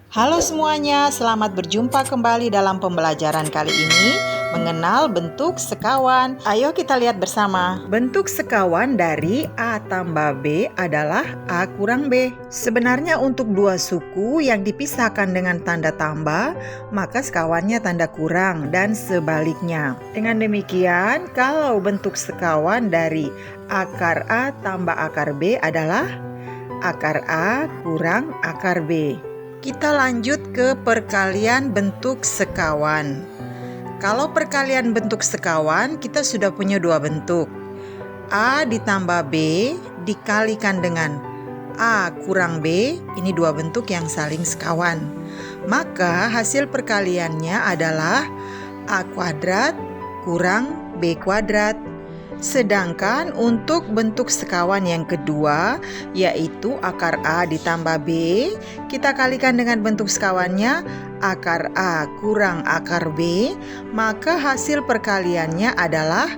Halo semuanya, selamat berjumpa kembali dalam pembelajaran kali ini mengenal bentuk sekawan. Ayo kita lihat bersama. Bentuk sekawan dari A tambah B adalah A kurang B. Sebenarnya untuk dua suku yang dipisahkan dengan tanda tambah, maka sekawannya tanda kurang dan sebaliknya. Dengan demikian, kalau bentuk sekawan dari akar A tambah akar B adalah akar A kurang akar B. Kita lanjut ke perkalian bentuk sekawan. Kalau perkalian bentuk sekawan, kita sudah punya dua bentuk. A ditambah B dikalikan dengan A kurang B, ini dua bentuk yang saling sekawan. Maka hasil perkaliannya adalah A kuadrat kurang B kuadrat. Sedangkan untuk bentuk sekawan yang kedua, yaitu akar A ditambah B, kita kalikan dengan bentuk sekawannya akar A kurang akar B, maka hasil perkaliannya adalah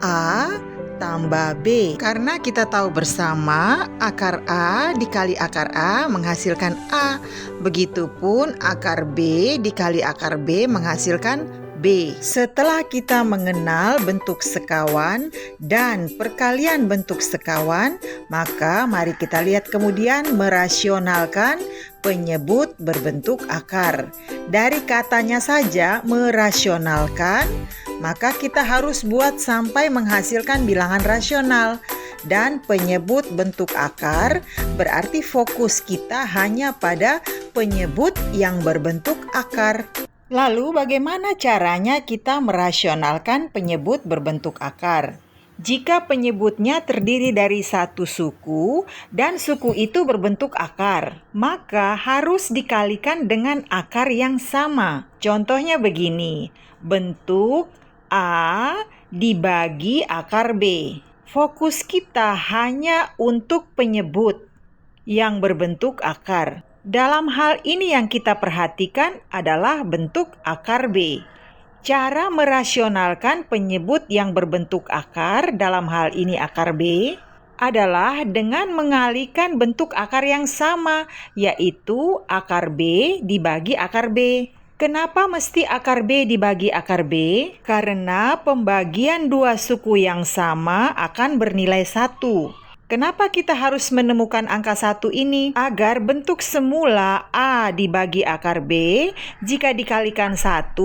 A tambah B. Karena kita tahu bersama akar A dikali akar A menghasilkan A. Begitupun akar B dikali akar B menghasilkan B. Setelah kita mengenal bentuk sekawan dan perkalian bentuk sekawan, maka mari kita lihat kemudian merasionalkan penyebut berbentuk akar. Dari katanya saja merasionalkan, maka kita harus buat sampai menghasilkan bilangan rasional. Dan penyebut bentuk akar berarti fokus kita hanya pada penyebut yang berbentuk akar. Lalu bagaimana caranya kita merasionalkan penyebut berbentuk akar? Jika penyebutnya terdiri dari satu suku dan suku itu berbentuk akar, maka harus dikalikan dengan akar yang sama. Contohnya begini, bentuk A dibagi akar B. Fokus kita hanya untuk penyebut yang berbentuk akar. Dalam hal ini yang kita perhatikan adalah bentuk akar B. Cara merasionalkan penyebut yang berbentuk akar, dalam hal ini akar B, adalah dengan mengalihkan bentuk akar yang sama, yaitu akar B dibagi akar B. Kenapa mesti akar B dibagi akar B? Karena pembagian dua suku yang sama akan bernilai 1. Kenapa kita harus menemukan angka 1 ini? Agar bentuk semula A dibagi akar B, jika dikalikan 1,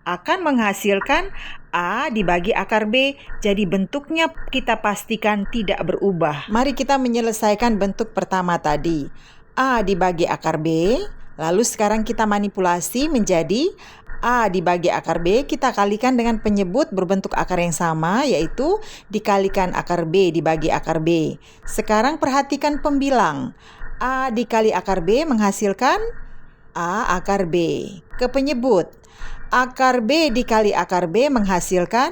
akan menghasilkan A dibagi akar B. Jadi bentuknya kita pastikan tidak berubah. Mari kita menyelesaikan bentuk pertama tadi. A dibagi akar B, lalu sekarang kita manipulasi menjadi A dibagi akar B, kita kalikan dengan penyebut berbentuk akar yang sama, yaitu dikalikan akar B dibagi akar B. Sekarang perhatikan pembilang. A dikali akar B menghasilkan A akar B. Ke penyebut, akar B dikali akar B menghasilkan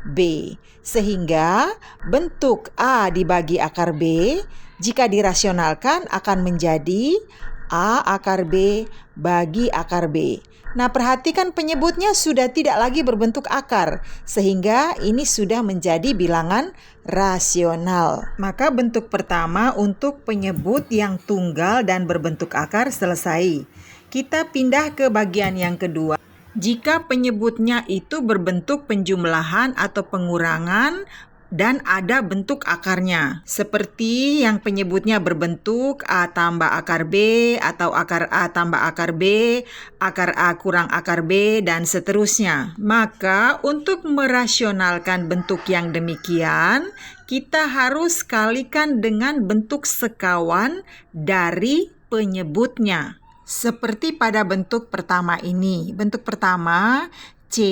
B. Sehingga bentuk A dibagi akar B, jika dirasionalkan akan menjadi A akar B bagi akar B. Nah, perhatikan penyebutnya sudah tidak lagi berbentuk akar, sehingga ini sudah menjadi bilangan rasional. Maka bentuk pertama untuk penyebut yang tunggal dan berbentuk akar selesai. Kita pindah ke bagian yang kedua. Jika penyebutnya itu berbentuk penjumlahan atau pengurangan, dan ada bentuk akarnya, seperti yang penyebutnya berbentuk A tambah akar B, atau akar A tambah akar B, akar A kurang akar B, dan seterusnya. Maka untuk merasionalkan bentuk yang demikian, kita harus kalikan dengan bentuk sekawan dari penyebutnya. Seperti pada bentuk pertama ini. Bentuk pertama, C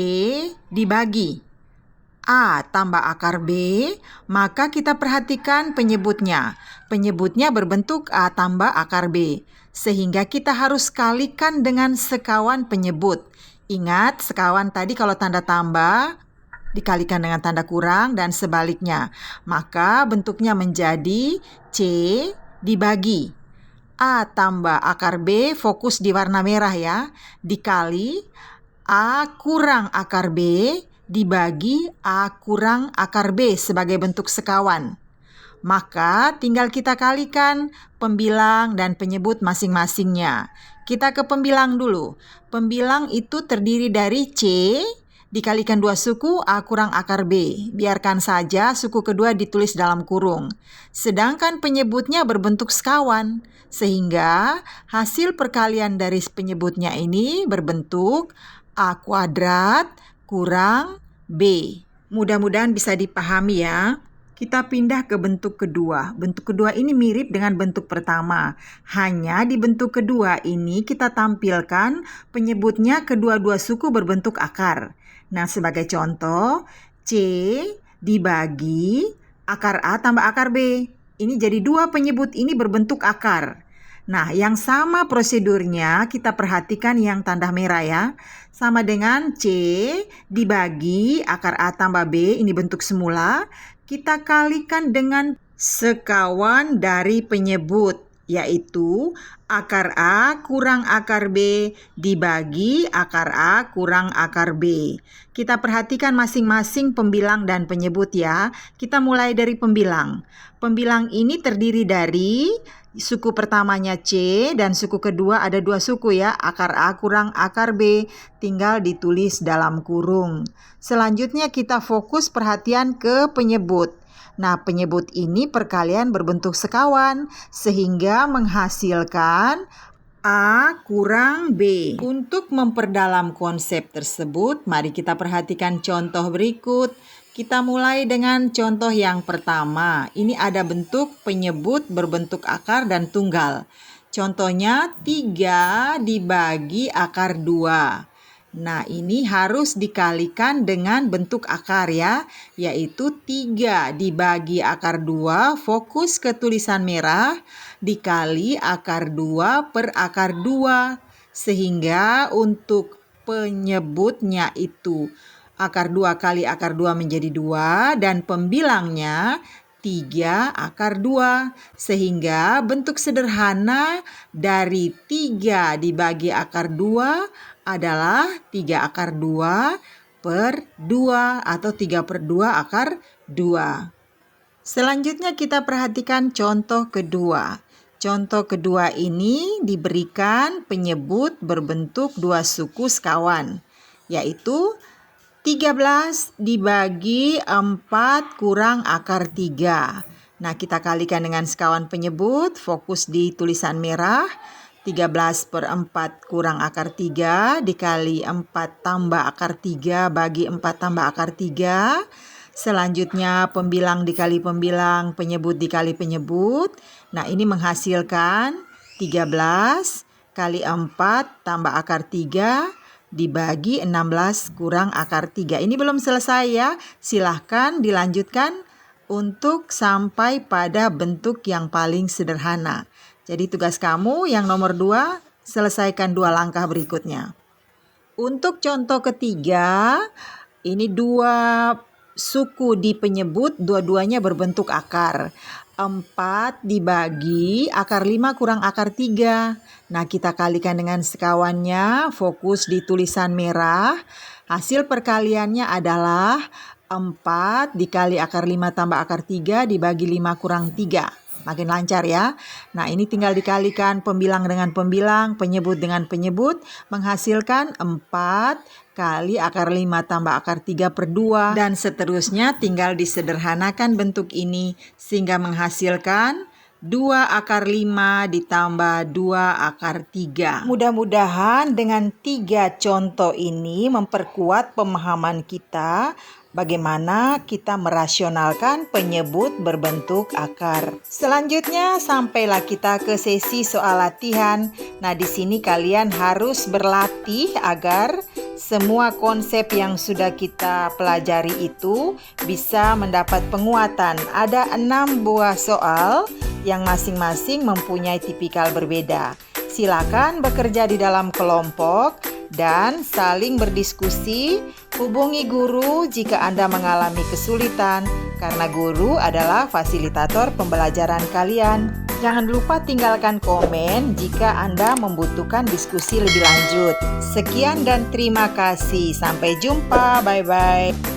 dibagi A tambah akar B, maka kita perhatikan penyebutnya. Penyebutnya berbentuk A tambah akar B, sehingga kita harus kalikan dengan sekawan penyebut. Ingat, sekawan tadi kalau tanda tambah dikalikan dengan tanda kurang dan sebaliknya. Maka bentuknya menjadi C dibagi A tambah akar B, fokus di warna merah ya, dikali A kurang akar B, dibagi A kurang akar B sebagai bentuk sekawan. Maka tinggal kita kalikan pembilang dan penyebut masing-masingnya. Kita ke pembilang dulu. Pembilang itu terdiri dari C dikalikan 2 suku A kurang akar B. Biarkan saja suku kedua ditulis dalam kurung. Sedangkan penyebutnya berbentuk sekawan, sehingga hasil perkalian dari penyebutnya ini berbentuk A kuadrat kurang B. Mudah-mudahan bisa dipahami ya. Kita pindah ke bentuk kedua. Bentuk kedua ini mirip dengan bentuk pertama. Hanya di bentuk kedua ini kita tampilkan penyebutnya kedua-dua suku berbentuk akar. Nah, sebagai contoh, C dibagi akar A tambah akar B. Ini jadi 2 penyebut ini berbentuk akar. Nah, yang sama prosedurnya kita perhatikan yang tanda merah ya. Sama dengan C dibagi akar A tambah B, ini bentuk semula. Kita kalikan dengan sekawan dari penyebut, yaitu akar A kurang akar B dibagi akar A kurang akar B. Kita perhatikan masing-masing pembilang dan penyebut ya. Kita mulai dari pembilang. Pembilang ini terdiri dari suku pertamanya C dan suku kedua ada 2 suku ya, akar A kurang akar B, tinggal ditulis dalam kurung. Selanjutnya kita fokus perhatian ke penyebut. Nah, penyebut ini perkalian berbentuk sekawan sehingga menghasilkan A kurang B. Untuk memperdalam konsep tersebut, mari kita perhatikan contoh berikut. Kita mulai dengan contoh yang pertama. Ini ada bentuk penyebut berbentuk akar dan tunggal. Contohnya 3 dibagi akar 2. Nah, ini harus dikalikan dengan bentuk akar ya, yaitu 3 dibagi akar 2, fokus ke tulisan merah, dikali akar 2 per akar 2. Sehingga untuk penyebutnya itu akar 2 kali akar 2 menjadi 2 dan pembilangnya 3 akar 2. Sehingga bentuk sederhana dari 3 dibagi akar 2 adalah 3 akar 2 per 2 atau 3 per 2 akar 2. Selanjutnya kita perhatikan contoh kedua. Contoh kedua ini diberikan penyebut berbentuk 2 suku sekawan, yaitu 13 dibagi 4 kurang akar 3. Nah, kita kalikan dengan sekawan penyebut, fokus di tulisan merah. 13 per 4 kurang akar 3 dikali 4 tambah akar 3 bagi 4 tambah akar 3. Selanjutnya pembilang dikali pembilang, penyebut dikali penyebut. Nah, ini menghasilkan 13 kali 4 tambah akar 3 dibagi 16 kurang akar 3. Ini belum selesai ya. Silahkan dilanjutkan untuk sampai pada bentuk yang paling sederhana. Jadi tugas kamu yang nomor 2, selesaikan 2 langkah berikutnya. Untuk contoh ketiga, ini 2 suku di penyebut, dua-duanya berbentuk akar. 4 dibagi akar 5 kurang akar 3. Nah, kita kalikan dengan sekawannya, fokus di tulisan merah. Hasil perkaliannya adalah 4 dikali akar 5 tambah akar 3 dibagi 5 kurang 3. Makin lancar ya. Nah, ini tinggal dikalikan pembilang dengan pembilang, penyebut dengan penyebut, menghasilkan 4 kali akar 5 tambah akar 3 per 2. Dan seterusnya tinggal disederhanakan bentuk ini sehingga menghasilkan 2 akar 5 ditambah 2 akar 3. Mudah-mudahan dengan 3 contoh ini memperkuat pemahaman kita bagaimana kita merasionalkan penyebut berbentuk akar. Selanjutnya sampailah kita ke sesi soal latihan. Nah, di sini kalian harus berlatih agar semua konsep yang sudah kita pelajari itu bisa mendapat penguatan. Ada 6 buah soal yang masing-masing mempunyai tipikal berbeda. Silakan bekerja di dalam kelompok dan saling berdiskusi. Hubungi guru jika Anda mengalami kesulitan, karena guru adalah fasilitator pembelajaran kalian. Jangan lupa tinggalkan komen jika Anda membutuhkan diskusi lebih lanjut. Sekian dan terima kasih. Sampai jumpa. Bye-bye.